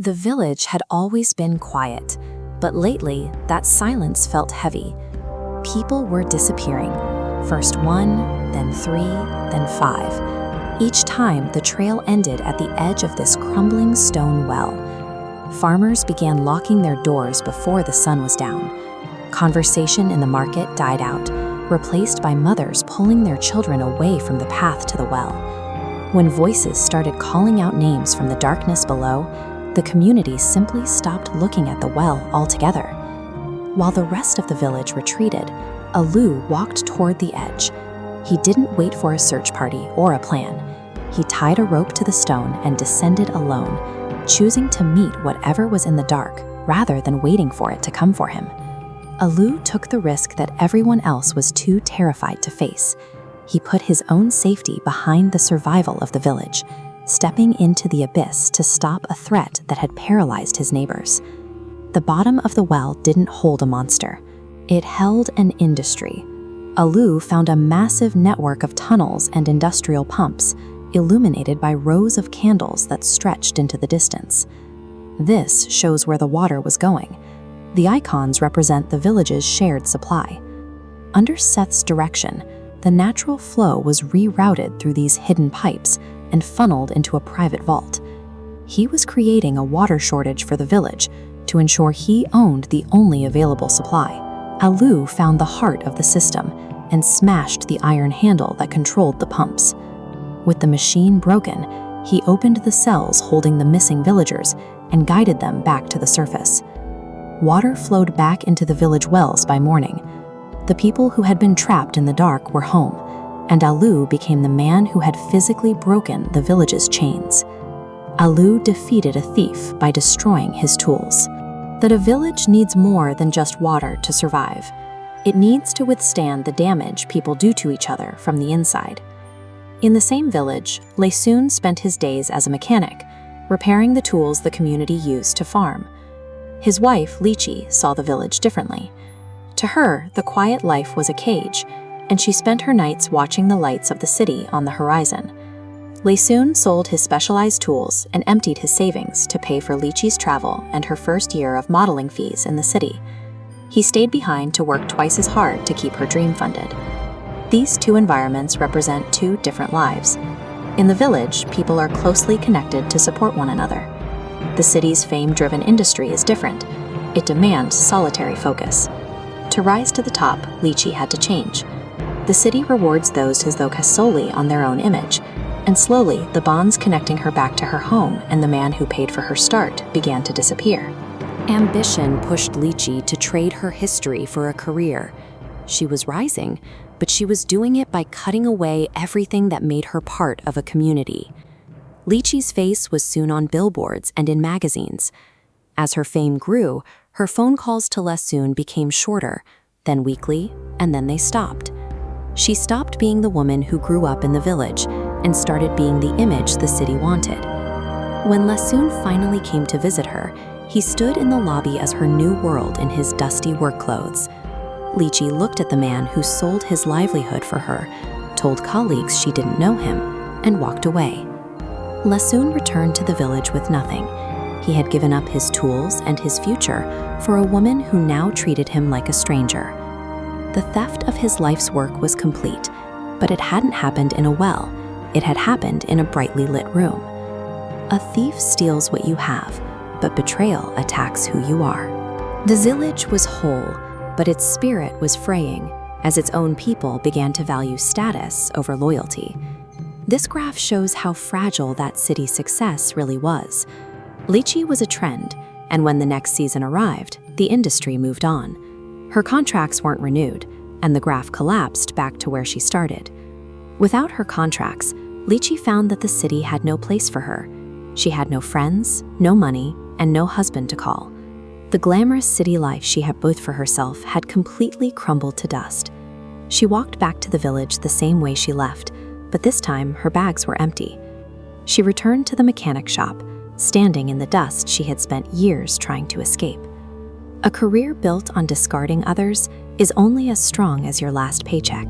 The village had always been quiet, but lately that silence felt heavy. People were disappearing. First one, then three, then five. Each time the trail ended at the edge of this crumbling stone well. Farmers began locking their doors before the sun was down. Conversation in the market died out, replaced by mothers pulling their children away from the path to the well. When voices started calling out names from the darkness below, the community simply stopped looking at the well altogether. While the rest of the village retreated, Alu walked toward the edge. He didn't wait for a search party or a plan. He tied a rope to the stone and descended alone, choosing to meet whatever was in the dark rather than waiting for it to come for him. Alu took the risk that everyone else was too terrified to face. He put his own safety behind the survival of the village, stepping into the abyss to stop a threat that had paralyzed his neighbors. The bottom of the well didn't hold a monster. It held an industry. Alu found a massive network of tunnels and industrial pumps, illuminated by rows of candles that stretched into the distance. This shows where the water was going. The icons represent the village's shared supply. Under Seth's direction, the natural flow was rerouted through these hidden pipes and funneled into a private vault. He was creating a water shortage for the village to ensure he owned the only available supply. Alu found the heart of the system and smashed the iron handle that controlled the pumps. With the machine broken, he opened the cells holding the missing villagers and guided them back to the surface. Water flowed back into the village wells by morning. The people who had been trapped in the dark were home, and Alu became the man who had physically broken the village's chains. Alu defeated a thief by destroying his tools. That a village needs more than just water to survive. It needs to withstand the damage people do to each other from the inside. In the same village, Laysoon spent his days as a mechanic, repairing the tools the community used to farm. His wife, Lichi, saw the village differently. To her, the quiet life was a cage, and she spent her nights watching the lights of the city on the horizon. Laysoon sold his specialized tools and emptied his savings to pay for Lichi's travel and her first year of modeling fees in the city. He stayed behind to work twice as hard to keep her dream funded. These two environments represent two different lives. In the village, people are closely connected to support one another. The city's fame-driven industry is different. It demands solitary focus. To rise to the top, Lichi had to change. The city rewards those who focus solely on their own image, and slowly the bonds connecting her back to her home and the man who paid for her start began to disappear. Ambition pushed Lichi to trade her history for a career. She was rising, but she was doing it by cutting away everything that made her part of a community. Lichi's face was soon on billboards and in magazines. As her fame grew, her phone calls to Laysoon became shorter, then weekly, and then they stopped. She stopped being the woman who grew up in the village and started being the image the city wanted. When Laysoon finally came to visit her, he stood in the lobby as her new world in his dusty work clothes. Lichi looked at the man who sold his livelihood for her, told colleagues she didn't know him, and walked away. Laysoon returned to the village with nothing. He had given up his tools and his future for a woman who now treated him like a stranger. The theft of his life's work was complete, but it hadn't happened in a well. It had happened in a brightly lit room. A thief steals what you have, but betrayal attacks who you are. The village was whole, but its spirit was fraying, as its own people began to value status over loyalty. This graph shows how fragile that city's success really was. Lichi was a trend, and when the next season arrived, the industry moved on. Her contracts weren't renewed, and the graph collapsed back to where she started. Without her contracts, Lichi found that the city had no place for her. She had no friends, no money, and no husband to call. The glamorous city life she had built for herself had completely crumbled to dust. She walked back to the village the same way she left, but this time her bags were empty. She returned to the mechanic shop, standing in the dust she had spent years trying to escape. A career built on discarding others is only as strong as your last paycheck.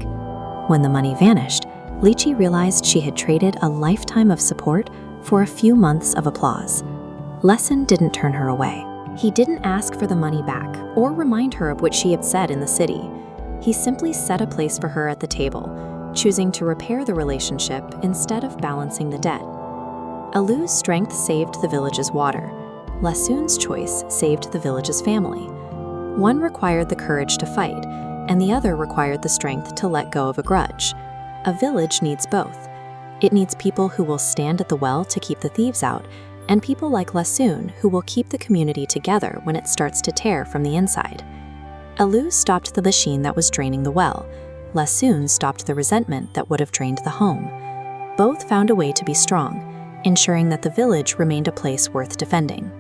When the money vanished, Lichi realized she had traded a lifetime of support for a few months of applause. Lesson didn't turn her away. He didn't ask for the money back or remind her of what she had said in the city. He simply set a place for her at the table, choosing to repair the relationship instead of balancing the debt. Alu's strength saved the village's water. Lasoon's choice saved the village's family. One required the courage to fight, and the other required the strength to let go of a grudge. A village needs both. It needs people who will stand at the well to keep the thieves out, and people like Lasoon who will keep the community together when it starts to tear from the inside. Alu stopped the machine that was draining the well. Lasoon stopped the resentment that would have drained the home. Both found a way to be strong, ensuring that the village remained a place worth defending.